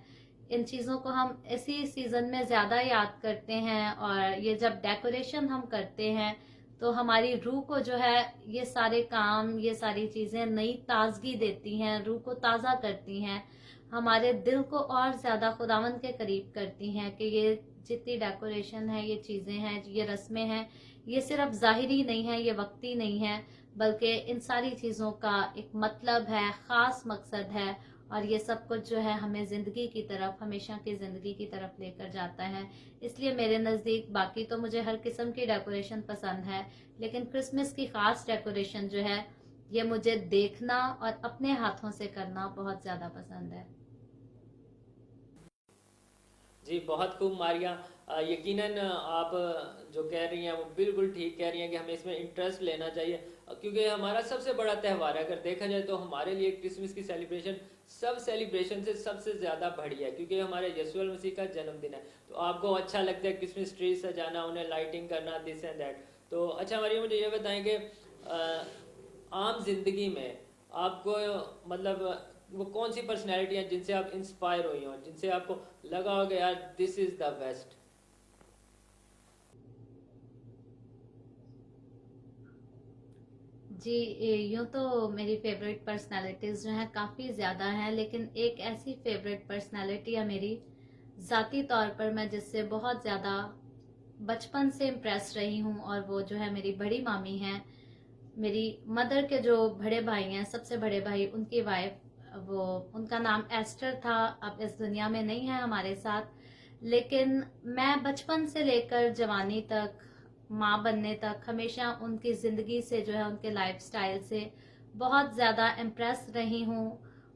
इन चीजों को हम इसी सीजन में ज्यादा याद करते हैं। और ये जब डेकोरेशन हम करते हैं तो हमारी रूह को जो है ये सारे काम ये सारी चीजें नई ताजगी देती हैं, रूह को ताजा करती हैं, हमारे दिल को और ज्यादा खुदावंद के करीब करती हैं कि ये जितनी डेकोरेशन है, ये चीजें हैं, ये रस्में हैं, ये सिर्फ जाहिरी नहीं है, ये वक्ती नहीं है, बल्कि इन सारी चीजों का एक मतलब है, खास मकसद है। और ये सब कुछ जो है हमें जिंदगी की तरफ, हमेशा की जिंदगी की तरफ लेकर जाता है। इसलिए मेरे नजदीक बाकी तो मुझे हर किस्म की डेकोरेशन पसंद है, लेकिन क्रिसमस की खास डेकोरेशन जो है ये मुझे देखना और अपने हाथों से करना बहुत ज्यादा पसंद है। जी बहुत खूब मारिया। यकीनन आप जो कह रही हैं वो बिल्कुल ठीक कह रही हैं कि हमें इसमें इंटरेस्ट लेना चाहिए, क्योंकि हमारा सबसे बड़ा त्यौहार है। अगर देखा जाए तो हमारे लिए क्रिसमस की सेलिब्रेशन सब सेलिब्रेशन से सबसे ज़्यादा बढ़िया है, क्योंकि हमारे यीशु मसीह का जन्मदिन है। तो आपको अच्छा लगता है क्रिसमस ट्री सजाना, उन्हें लाइटिंग करना, दिस एंड दैट। तो अच्छा मारिया, मुझे ये बताएं कि आम जिंदगी में आपको मतलब वो कौन सी पर्सनैलिटी हैं जिनसे आप इंस्पायर हुई हो, जिनसे आपको लगा होगा यार दिस इज द बेस्ट? जी, यूँ तो मेरी फेवरेट पर्सनालिटीज़ जो हैं काफ़ी ज़्यादा हैं, लेकिन एक ऐसी फेवरेट पर्सनालिटी है मेरी ज़ाती तौर पर मैं जिससे बहुत ज़्यादा बचपन से इम्प्रेस रही हूँ, और वो जो है मेरी बड़ी मामी हैं। मेरी मदर के जो बड़े भाई हैं, सबसे बड़े भाई, उनकी वाइफ, वो उनका नाम एस्टर था। अब इस दुनिया में नहीं है हमारे साथ, लेकिन मैं बचपन से लेकर जवानी तक, माँ बनने तक हमेशा उनकी ज़िंदगी से जो है, उनके लाइफस्टाइल से बहुत ज़्यादा इम्प्रेस रही हूँ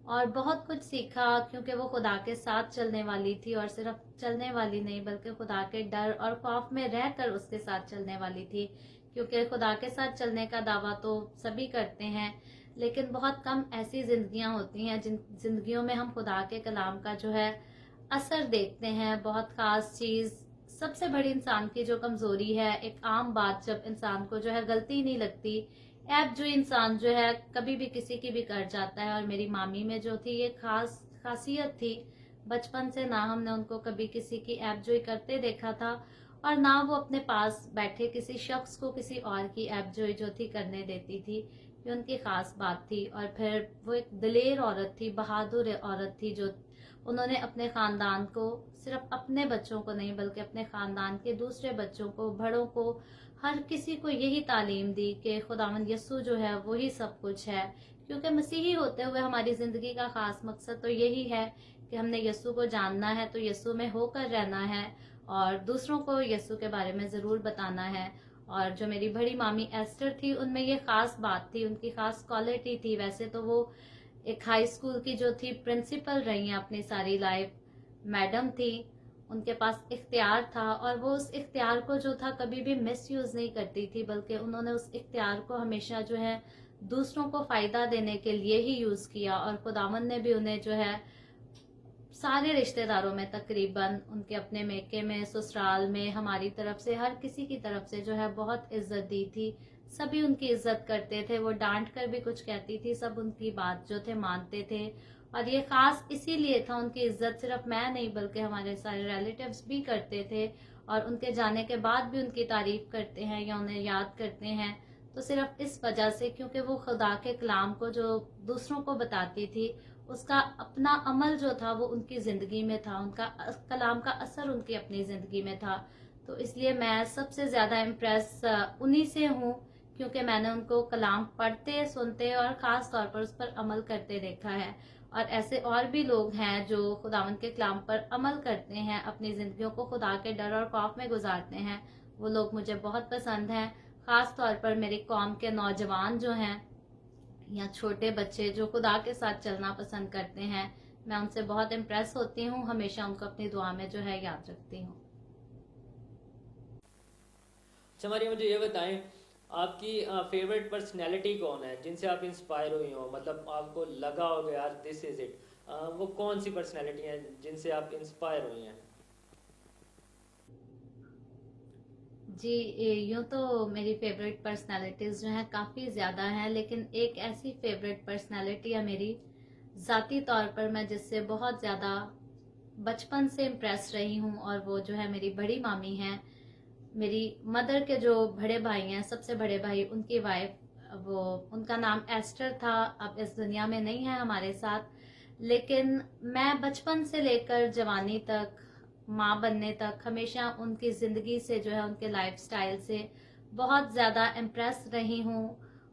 और बहुत कुछ सीखा, क्योंकि वो खुदा के साथ चलने वाली थी, और सिर्फ चलने वाली नहीं बल्कि खुदा के डर और खौफ में रहकर उसके साथ चलने वाली थी। क्योंकि खुदा के साथ चलने का दावा तो सभी करते हैं, लेकिन बहुत कम ऐसी जिंदगियां होती हैं जिन जिंदगियों में हम खुदा के कलाम का जो है असर देखते हैं। बहुत खास चीज, सबसे बड़ी इंसान की जो कमजोरी है, एक आम बात, जब इंसान को जो है गलती नहीं लगती, ऐप जो इंसान जो है कभी भी किसी की भी कर जाता है। और मेरी मामी में जो थी ये खासियत थी, बचपन से ना हमने उनको कभी किसी की ऐप जो करते देखा था, और ना वो अपने पास बैठे किसी शख्स को किसी और की ऐप जो थी करने देती थी। ये उनकी खास बात थी। और फिर वो एक दिलेर औरत थी, बहादुर औरत थी, जो उन्होंने अपने खानदान को, सिर्फ अपने बच्चों को नहीं बल्कि अपने खानदान के दूसरे बच्चों को, बड़ों को, हर किसी को यही तालीम दी कि खुदावंद यस्सु जो है वही सब कुछ है। क्योंकि मसीही होते हुए हमारी जिंदगी का खास मकसद तो यही है कि हमने यस्सु को जानना है, तो यस्सु में होकर रहना है और दूसरों को यस्सु के बारे में जरूर बताना है। और जो मेरी बड़ी मामी एस्टर थी, उनमें ये खास बात थी, उनकी खास क्वालिटी थी। वैसे तो वो एक हाई स्कूल की जो थी प्रिंसिपल रही हैं अपनी सारी लाइफ, मैडम थी, उनके पास इख्तियार था, और वो उस इख्तियार को जो था कभी भी मिस यूज नहीं करती थी, बल्कि उन्होंने उस इख्तियार को हमेशा जो है दूसरों को फायदा देने के लिए ही यूज किया। और खुदावन ने भी उन्हें जो है सारे रिश्तेदारों में, तकरीबन उनके अपने मेके में, ससुराल में, हमारी तरफ से, हर किसी की तरफ से जो है बहुत इज्जत दी थी। सभी उनकी इज्जत करते थे, वो डांट कर भी कुछ कहती थी, सब उनकी बात जो थे मानते थे। और ये खास इसीलिए था, उनकी इज्जत सिर्फ मैं नहीं बल्कि हमारे सारे रिलेटिव्स भी करते थे, और उनके जाने के बाद भी उनकी तारीफ करते हैं या उन्हें याद करते हैं, तो सिर्फ इस वजह से क्योंकि वो खुदा के कलाम को जो दूसरों को बताती थी, उसका अपना अमल जो था वो उनकी जिंदगी में था, उनका कलाम का असर उनकी अपनी जिंदगी में था। तो इसलिए मैं सबसे ज्यादा इम्प्रेस उन्हीं से हूँ, क्योंकि मैंने उनको कलाम पढ़ते, सुनते और खास तौर पर उस पर अमल करते देखा है। और ऐसे और भी लोग हैं जो खुदावंद के कलाम पर अमल करते हैं, अपनी ज़िंदगियों को खुदा के डर और खौफ में गुजारते हैं। वो लोग मुझे बहुत पसंद हैं। ख़ास तौर पर मेरी कौम के नौजवान जो हैं या छोटे बच्चे जो खुदा के साथ चलना पसंद करते हैं, मैं उनसे बहुत इम्प्रेस होती हूँ। हमेशा उनको अपनी दुआ में जो है याद रखती हूँ। अच्छा मारिया, मुझे ये बताएं, आपकी फेवरेट पर्सनैलिटी कौन है जिनसे आप इंस्पायर हुई हो, मतलब आपको लगा हो यार दिस इज इट, वो कौन सी पर्सनैलिटी है जिनसे आप इंस्पायर हुई हैं? जी, यूँ तो मेरी फेवरेट पर्सनालिटीज़ जो हैं काफ़ी ज़्यादा हैं, लेकिन एक ऐसी फेवरेट पर्सनालिटी है मेरी ज़ाती तौर पर, मैं जिससे बहुत ज़्यादा बचपन से इम्प्रेस रही हूँ, और वो जो है मेरी बड़ी मामी हैं। मेरी मदर के जो बड़े भाई हैं, सबसे बड़े भाई, उनकी वाइफ, वो उनका नाम एस्टर था। अब इस दुनिया में नहीं है हमारे साथ, लेकिन मैं बचपन से लेकर जवानी तक, माँ बनने तक, हमेशा उनकी ज़िंदगी से जो है, उनके लाइफस्टाइल से बहुत ज़्यादा इम्प्रेस रही हूँ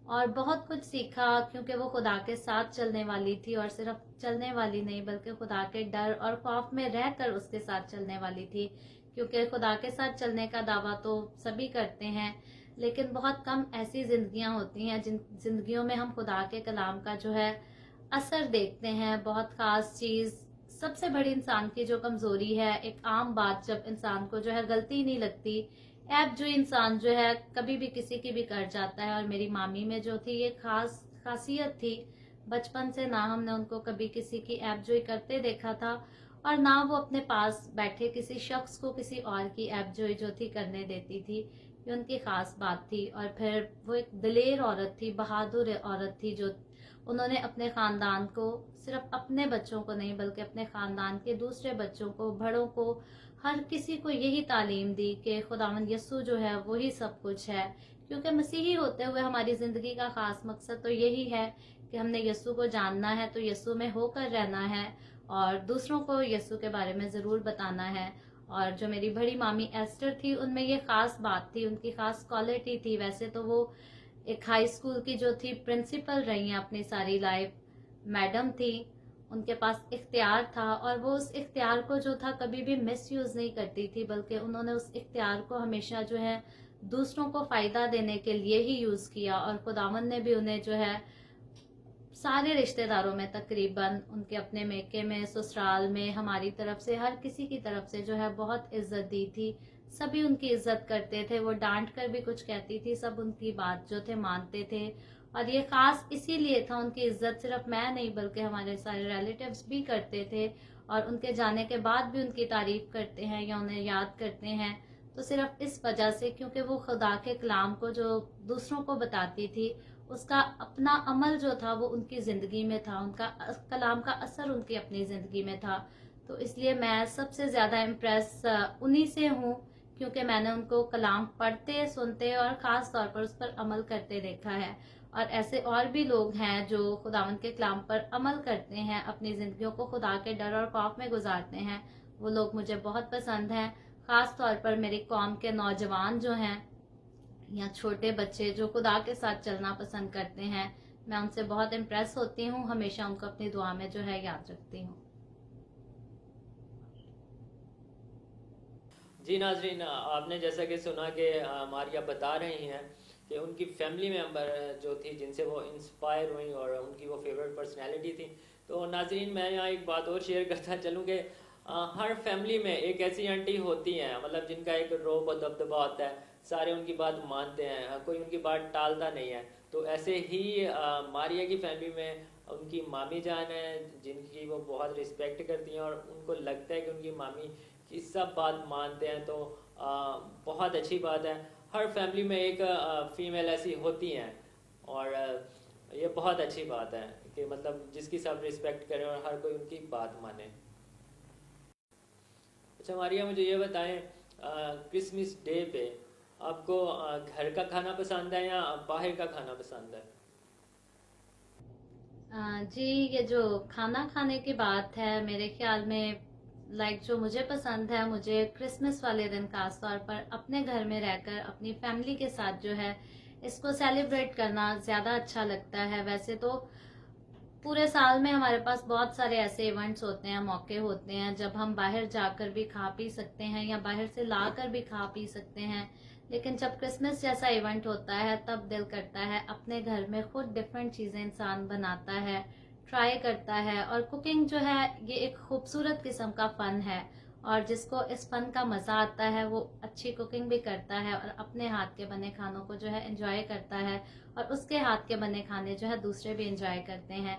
और बहुत कुछ सीखा, क्योंकि वो खुदा के साथ चलने वाली थी, और सिर्फ चलने वाली नहीं बल्कि खुदा के डर और खौफ में रहकर उसके साथ चलने वाली थी। क्योंकि खुदा के साथ चलने का दावा तो सभी करते हैं, लेकिन बहुत कम ऐसी जिंदगियां होती हैं जिन जिंदगियों में हम खुदा के कलाम का जो है असर देखते हैं। बहुत खास चीज, सबसे बड़ी इंसान की जो कमजोरी है, एक आम बात, जब इंसान को जो है गलती नहीं लगती, ऐप जो इंसान जो है कभी भी किसी की भी कर जाता है, और मेरी मामी में जो थी ये खासियत थी। बचपन से ना हमने उनको कभी किसी की ऐप जो करते देखा था, और ना वो अपने पास बैठे किसी शख्स को किसी और की ऐप जो थी करने देती थी। ये उनकी खास बात थी। और फिर वो एक दिलेर औरत थी, बहादुर औरत थी, जो उन्होंने अपने खानदान को, सिर्फ अपने बच्चों को नहीं बल्कि अपने खानदान के दूसरे बच्चों को, बड़ों को, हर किसी को यही तालीम दी कि खुदावंद यस्सु जो है वही सब कुछ है। क्योंकि मसीही होते हुए हमारी जिंदगी का खास मकसद तो यही है कि हमने यस्सु को जानना है, तो यस्सु में होकर रहना है और दूसरों को यस्सु के बारे में ज़रूर बताना है। और जो मेरी बड़ी मामी एस्टर थी, उनमें ये खास बात थी, उनकी खास क्वालिटी थी। वैसे तो वो एक हाई स्कूल की जो थी प्रिंसिपल रही हैं अपनी सारी लाइफ, मैडम थी, उनके पास इख्तियार था, और वो उस इख्तियार को जो था कभी भी मिस यूज नहीं करती थी, बल्कि उन्होंने उस इख्तियार को हमेशा जो है दूसरों को फायदा देने के लिए ही यूज किया। और खुदावन ने भी उन्हें जो है सारे रिश्तेदारों में, तकरीबन उनके अपने मेके में, ससुराल में, हमारी तरफ से, हर किसी की तरफ से जो है बहुत इज्जत दी थी। सभी उनकी इज्जत करते थे, वो डांट कर भी कुछ कहती थी, सब उनकी बात जो थे मानते थे। और ये खास इसीलिए था, उनकी इज्जत सिर्फ मैं नहीं बल्कि हमारे सारे रिलेटिव्स भी करते थे, और उनके जाने के बाद भी उनकी तारीफ करते हैं या उन्हें याद करते हैं, तो सिर्फ इस वजह से, क्योंकि वो खुदा के कलाम को जो दूसरों को बताती थी, उसका अपना अमल जो था वो उनकी जिंदगी में था, उनका कलाम का असर उनकी अपनी जिंदगी में था। तो इसलिए मैं सबसे ज्यादा इम्प्रेस उन्हीं से हूँ, क्योंकि मैंने उनको कलाम पढ़ते, सुनते और खास तौर पर उस पर अमल करते देखा है। और ऐसे और भी लोग हैं जो खुदावंद के कलाम पर अमल करते हैं, अपनी जिंदगियों को खुदा के डर और खौफ में गुजारते हैं। वो लोग मुझे बहुत पसंद हैं। खास तौर पर मेरी कौम के नौजवान जो हैं या छोटे बच्चे जो खुदा के साथ चलना पसंद करते हैं, मैं उनसे बहुत इम्प्रेस होती हूँ। हमेशा उनको अपनी दुआ में जो है याद रखती हूँ। जी नाजरीन, आपने जैसा कि सुना कि मारिया बता रही हैं कि उनकी फैमिली मेम्बर जो थी जिनसे वो इंस्पायर हुई और उनकी वो फेवरेट पर्सनैलिटी थी। तो नाजरीन, मैं यहाँ एक बात और शेयर करता चलूँ कि हर फैमिली में एक ऐसी आंटी होती हैं, मतलब जिनका एक रोब और दबदबा होता है, सारे उनकी बात मानते हैं, कोई उनकी बात टालता नहीं है। तो ऐसे ही मारिया की फैमिली में उनकी मामी जान है जिनकी वो बहुत रिस्पेक्ट करती हैं, और उनको लगता है कि उनकी मामी की सब बात मानते हैं। तो बहुत अच्छी बात है, हर फैमिली में एक फीमेल ऐसी होती हैं, और ये बहुत अच्छी बात है कि मतलब जिसकी सब रिस्पेक्ट करें और हर कोई उनकी बात माने। अच्छा मारिया, मुझे ये बताएं, क्रिसमस डे पे आपको घर का खाना पसंद है या बाहर का खाना पसंद है? जी, ये जो खाना खाने की बात है, मेरे ख्याल में जो मुझे पसंद है, मुझे क्रिसमस वाले दिन खास तौर पर अपने घर में रहकर अपनी फैमिली के साथ जो है इसको सेलिब्रेट करना ज़्यादा अच्छा लगता है। वैसे तो पूरे साल में हमारे पास बहुत सारे ऐसे इवेंट्स होते हैं, मौके होते हैं जब हम बाहर जाकर भी खा पी सकते हैं या बाहर से ला कर भी खा पी सकते हैं। लेकिन जब क्रिसमस जैसा इवेंट होता है तब दिल करता है अपने घर में खुद डिफरेंट चीज़ें इंसान बनाता है, ट्राई करता है। और कुकिंग जो है ये एक खूबसूरत किस्म का फ़न है, और जिसको इस फन का मज़ा आता है वो अच्छी कुकिंग भी करता है और अपने हाथ के बने खानों को जो है एंजॉय करता है, और उसके हाथ के बने खाने जो है दूसरे भी एंजॉय करते हैं।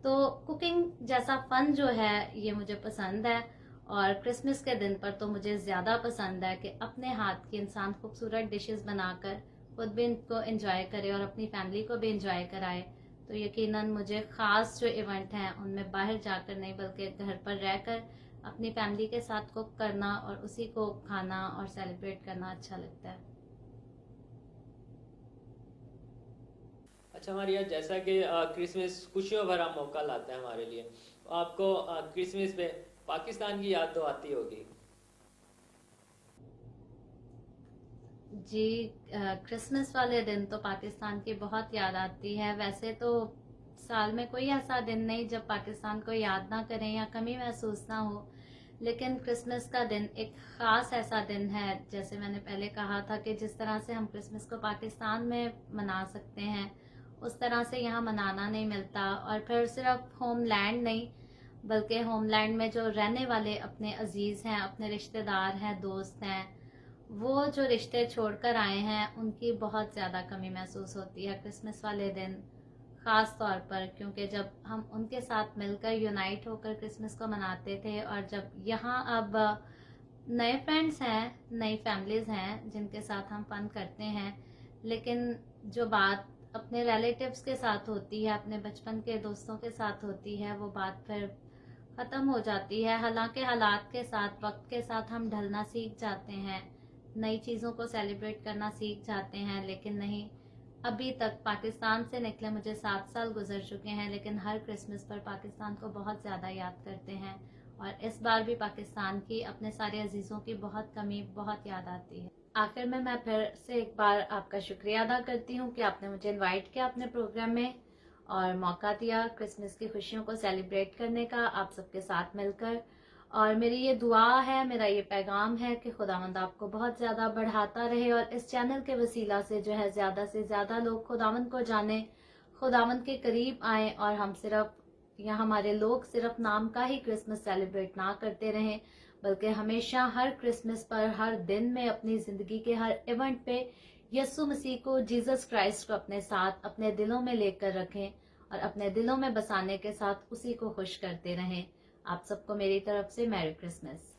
तो कुकिंग जैसा फन जो है ये मुझे पसंद है। और क्रिसमस के दिन पर तो मुझे ज़्यादा पसंद है कि अपने हाथ की इंसान खूबसूरत डिशेस बनाकर खुद भी इनको एंजॉय करे और अपनी फैमिली को भी एंजॉय कराए। तो यकीनन मुझे ख़ास जो इवेंट हैं उनमें बाहर जाकर नहीं बल्कि घर पर रहकर अपनी फैमिली के साथ कुक करना और उसी को खाना और सेलिब्रेट करना अच्छा लगता है। अच्छा मारिया, जैसा कि क्रिसमस खुशियों भरा मौका लाता है हमारे लिए, तो आपको क्रिसमस पे पाकिस्तान की याद तो आती होगी। जी, क्रिसमस वाले दिन तो पाकिस्तान की बहुत याद आती है। वैसे तो साल में कोई ऐसा दिन नहीं जब पाकिस्तान को याद ना करें या कमी महसूस ना हो, लेकिन क्रिसमस का दिन एक ख़ास ऐसा दिन है। जैसे मैंने पहले कहा था कि जिस तरह से हम क्रिसमस को पाकिस्तान में मना सकते हैं उस तरह से यहाँ मनाना नहीं मिलता। और फिर सिर्फ होमलैंड नहीं बल्कि होमलैंड में जो रहने वाले अपने अजीज़ हैं, अपने रिश्तेदार हैं, दोस्त हैं, वो जो रिश्ते छोड़कर आए हैं उनकी बहुत ज़्यादा कमी महसूस होती है क्रिसमस वाले दिन, ख़ास तौर पर क्योंकि जब हम उनके साथ मिलकर यूनाइट होकर क्रिसमस को मनाते थे, और जब यहाँ अब नए फ्रेंड्स हैं, नई फैमिलीज़ हैं जिनके साथ हम फन करते हैं, लेकिन जो बात अपने रिलेटिव्स के साथ होती है, अपने बचपन के दोस्तों के साथ होती है, वो बात फिर ख़त्म हो जाती है। हालांकि हालात के साथ, वक्त के साथ हम ढलना सीख जाते हैं, नई चीज़ों को सेलिब्रेट करना सीख जाते हैं, लेकिन नहीं, अभी तक पाकिस्तान से निकले मुझे 7 साल गुजर चुके हैं, लेकिन हर क्रिसमस पर पाकिस्तान को बहुत ज़्यादा याद करते हैं। और इस बार भी पाकिस्तान की अपने सारे अजीज़ों की बहुत कमी, बहुत याद आती है। आखिर में मैं फिर से एक बार आपका शुक्रिया अदा करती हूँ कि आपने मुझे इनवाइट किया अपने प्रोग्राम में और मौका दिया क्रिसमस की खुशियों को सेलिब्रेट करने का आप सबके साथ मिलकर। और मेरी ये दुआ है, मेरा ये पैगाम है कि खुदावंद आपको बहुत ज़्यादा बढ़ाता रहे और इस चैनल के वसीला से जो है ज़्यादा से ज़्यादा लोग खुदावंद को जाने, खुदावंद के करीब आए, और हम सिर्फ या हमारे लोग सिर्फ नाम का ही क्रिसमस सेलिब्रेट ना करते रहें, बल्कि हमेशा हर क्रिसमस पर, हर दिन में, अपनी ज़िंदगी के हर इवेंट पे यीशु मसीह को, जीसस क्राइस्ट को अपने साथ, अपने दिलों में लेकर रखें और अपने दिलों में बसाने के साथ उसी को खुश करते रहें। आप सबको मेरी तरफ से मैरी क्रिसमस।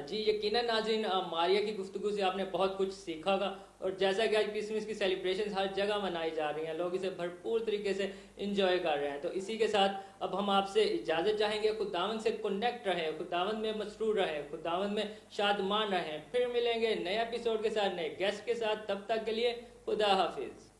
जी यकीनन नाज़रीन, मारिया की गुफ्तगू से आपने बहुत कुछ सीखा होगा। और जैसा कि आज क्रिसमस की सेलिब्रेशन हर जगह मनाई जा रही हैं, लोग इसे भरपूर तरीके से इंजॉय कर रहे हैं। तो इसी के साथ अब हम आपसे इजाज़त चाहेंगे। खुदावंद से कनेक्ट रहें, खुदावंद में मसरूर रहें, खुदावंद में शादमान रहें। फिर मिलेंगे नए एपिसोड के साथ, नए गेस्ट के साथ। तब तक के लिए खुदा हाफिज़।